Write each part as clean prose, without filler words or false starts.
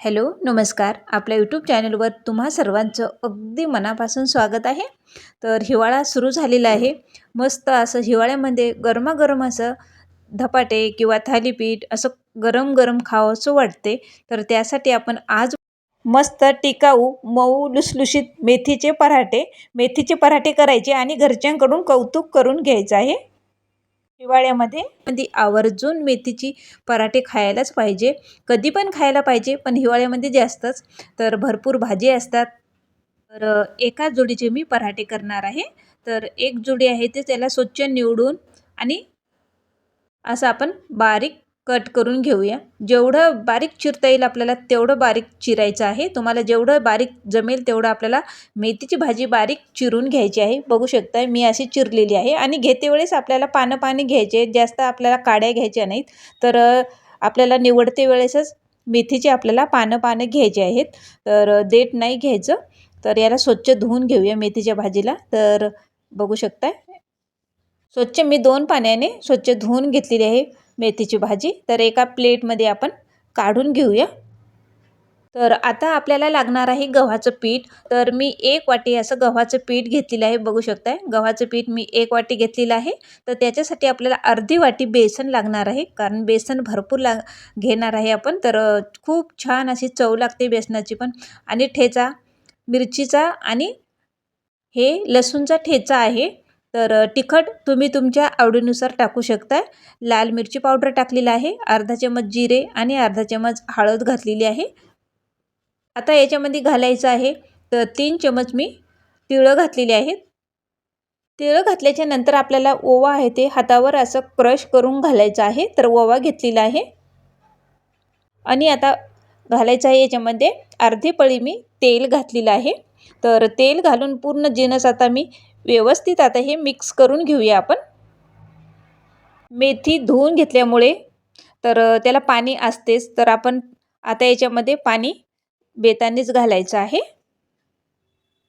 Hello, नमस्कार. आपल्या YouTube चॅनलवर तुम्हा सर्वांचं अगदी मनापासून स्वागत आहे. तर हिवाळा सुरू झालेला आहे. मस्त असं हिवाळ्यामध्ये गरमागरम असं धपाटे किंवा थालीपीठ असं गरम गरम खावंसं वाटते. तर त्यासाठी आपण आज मस्त टिकाऊ, मऊ, लुसलुशीत मेथीचे पराठे करायचे आणि घरच्यांकडून कौतुक करून घ्यायचं आहे. हिवाळ्यामध्ये मध्ये आवर्जून मेथीची पराठे खायलाच पाहिजे. कधी पण खायला पाहिजे, पण हिवाळ्यामध्ये जास्तच. तर भरपूर भाजी असतात. तर एकाच जोडीचे मी पराठे करणार आहे. तर एक जोडी आहे ते त्याला स्वच्छ निवडून आणि असं आपण बारीक कट करून घेऊया. जेवढं बारीक चिरता येईल आपल्याला तेवढं बारीक चिरायचं आहे. तुम्हाला जेवढं बारीक जमेल तेवढं आपल्याला मेथीची भाजी बारीक चिरून घ्यायची आहे. बघू शकताय मी अशी चिरलेली आहे आणि घेते वेळेस आपल्याला पानं घ्यायचे, जास्त आपल्याला काड्या घ्यायच्या नाहीत. तर आपल्याला निवडते वेळेसच मेथीचे आपल्याला पानं घ्यायचे आहेत. तर देठ नाही घ्यायचं. तर याला स्वच्छ धुवून घेऊया मेथीच्या भाजीला. तर बघू शकताय स्वच्छ मी 2 पाण्याने स्वच्छ धुवून घेतलेली आहे मेथीची भाजी. तर एका प्लेटमध्ये आपण काढून घेऊया. तर आता आपल्याला लागणार आहे गव्हाचं पीठ. तर मी 1 वाटी असं गव्हाचं पीठ घेतलेलं आहे. बघू शकताय गव्हाचं पीठ मी 1 वाटी घेतलेलं आहे. तर त्याच्यासाठी आपल्याला अर्धी वाटी बेसन लागणार आहे, कारण बेसन भरपूर घेणार आहे आपण. तर खूप छान अशी चव लागते बेसनाची पण. आणि ठेचा मिरचीचा आणि हे लसूणचा ठेचा आहे. तर तिखट तुम्ही तुमच्या आवडीनुसार टाकू शकता. लाल मिरची पावडर टाकलेला आहे, अर्धा चमच जिरे आणि अर्धा चमच हळद घातलेली आहे. आता याच्यामध्ये घालायचं आहे तर 3 चमच मी तिळं घातलेली आहेत. तिळं घातल्याच्या नंतर आपल्याला ओवा आहे ते हातावर असं क्रश करून घालायचं आहे. तर ओवा घेतलेला आहे आणि आता घालायचं आहे याच्यामध्ये अर्धी पळी मी तेल घातलेलं आहे. तर तेल घालून पूर्ण जिन्नस आता मी व्यवस्थित आता हे मिक्स करून घेऊया आपण. मेथी धुवून घेतल्यामुळे तर त्याला पाणी असतेच. तर आपण आता याच्यामध्ये पाणी बेतानेच घालायचं आहे.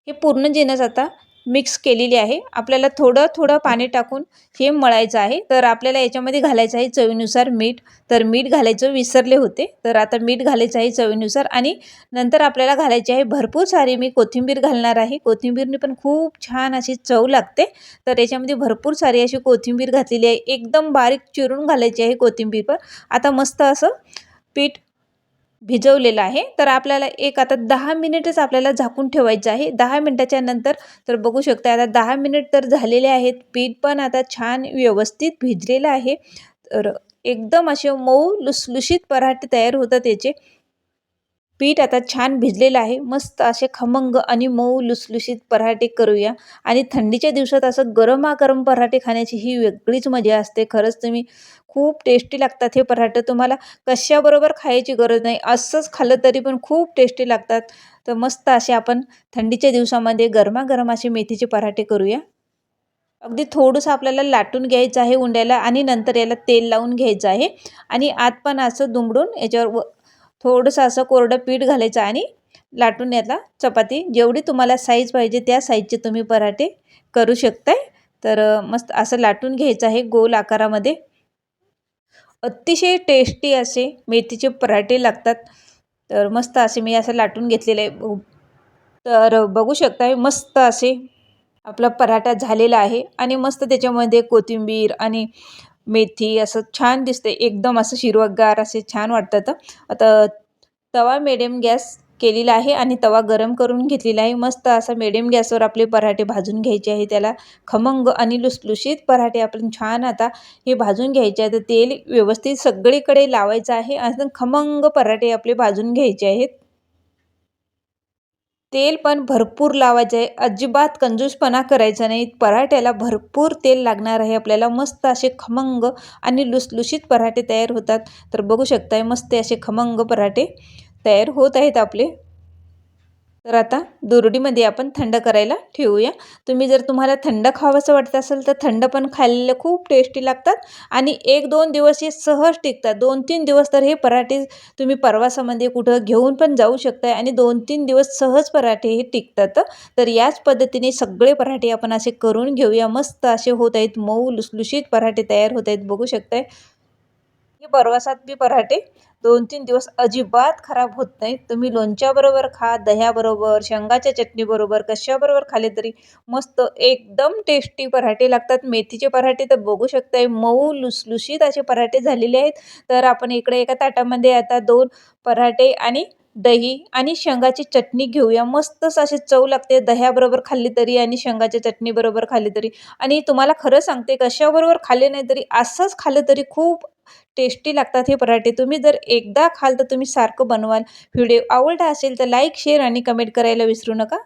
हे पूर्ण जिन्नस आता मिक्स केलेली आहे. आपल्याला थोडं थोडं पाणी टाकून हे मळायचं आहे. तर आपल्याला याच्यामध्ये घालायचं आहे चवीनुसार मीठ. तर मीठ घालायचं विसरले होते. तर आता मीठ घालायचं आहे चवीनुसार आणि नंतर आपल्याला घालायची आहे भरपूर सारी मी कोथिंबीर घालणार आहे. कोथिंबीरने पण खूप छान अशी चव लागते. तर याच्यामध्ये भरपूर सारी अशी कोथिंबीर घातलेली आहे. एकदम बारीक चिरून घालायची आहे कोथिंबीर पण. आता मस्त असं पीठ भिजवलेलं आहे. तर आपल्याला आता 10 मिनिटच आपल्याला झाकून ठेवायचं आहे. 10 मिनिटाच्या नंतर तर बघू शकता आता 10 मिनिट तर झालेले आहेत. पीठ पण आता छान व्यवस्थित भिजलेलं आहे. तर एकदम असे मऊ लुसलुशीत पराठे तयार होतात त्याचे. पीठ आता छान भिजलेलं आहे. मस्त असे खमंग आणि मऊ लुसलुशीत पराठे करूया. आणि थंडीच्या दिवसात असं गरमागरम पराठे खाण्याची ही वेगळीच मजा असते. खरंच तुम्ही खूप टेस्टी लागतात हे पराठे. तुम्हाला कशाबरोबर खायची गरज नाही, असंच खाल्लं तरी पण खूप टेस्टी लागतात. तर मस्त असे आपण थंडीच्या दिवसामध्ये गरमागरम असे मेथीचे पराठे करूया. अगदी थोडंसं आपल्याला लाटून घ्यायचं आहे उंड्याला आणि नंतर याला तेल लावून घ्यायचं आहे आणि आत पण असं दुमडून याच्यावर थोडंसं असं कोरडं पीठ घालायचं आणि लाटून याला चपाती जेवढी तुम्हाला साईज पाहिजे त्या साईजचे तुम्ही पराठे करू शकताय. तर मस्त असं लाटून घ्यायचं आहे गोल आकारामध्ये. अतिशय टेस्टी असे मेथीचे पराठे लागतात. तर मस्त असे मी असं लाटून घेतलेले आहे. तर बघू शकताय मस्त असे आपला पराठा झालेला आहे आणि मस्त त्याच्यामध्ये कोथिंबीर आणि मेथी असं छान दिसते. एकदम असं हिरवंगार असे छान वाटतं. आता तवा मिडियम गॅस केलेला आहे आणि तवा गरम करून घेतलेला आहे. मस्त असा मिडियम गॅसवर आपले पराठे भाजून घ्यायचे आहे. त्याला खमंग आणि लुसलुशीत पराठे आपण छान आता हे भाजून घ्यायचे आहेत. तेल व्यवस्थित सगळीकडे लावायचं आहे आणि खमंग पराठे आपले भाजून घ्यायचे आहेत. तेल पण भरपूर लावायचं आहे, अजिबात कंजूसपणा करायचा नाही. पराठ्याला भरपूर तेल लागणार आहे आपल्याला. मस्त असे खमंग आणि लुसलुशीत पराठे तयार होतात. तर बघू शकताय मस्त असे खमंग पराठे तयार होत आहेत आपले. तर आता दुरडीमध्ये आपण थंड करायला ठेवूया. तुम्हाला थंड खावंसं वाटत असेल तर थंड पण खाल्लेलं खूप टेस्टी लागतात आणि 1-2 दिवस हे सहज टिकतात. 2-3 दिवस तर हे पराठे तुम्ही प्रवासामध्ये कुठं घेऊन पण जाऊ शकताय आणि 2-3 दिवस सहज पराठे हे टिकतात. तर याच पद्धतीने सगळे पराठे आपण असे करून घेऊया. मस्त असे होत आहेत, मऊ लुसलुशीत पराठे तयार होत आहेत. बघू शकताय हे प्रवासात बी पराठे 2-3 दिवस अजिबात खराब होत नाहीत. तुम्ही लोणच्याबरोबर खा, दह्याबरोबर, शेंगाच्या चटणीबरोबर, कशाबरोबर खाल्ले तरी मस्त एकदम टेस्टी पराठे लागतात. मेथीचे पराठे तर बघू शकताय मऊ लुसलुशीत असे पराठे झालेले आहेत. तर आपण इकडे एका ताटामध्ये आता 2 पराठे आणि दही आणि शेंगाची चटणी घेऊया. मस्तच अशी चव लागते दह्याबरोबर खाल्ली तरी आणि शेंगाच्या चटणीबरोबर खाल्ली तरी. आणि तुम्हाला खरं सांगते कशाबरोबर खाल्ले नाही तरी असंच खाल्लं तरी खूप टेस्टी लागतात हे पराठे. तुम्ही जर एकदा खाल तर तुम्ही सारखं बनवाल. व्हिडिओ आवडला असेल तर लाईक, शेअर आणि कमेंट करायला विसरू नका.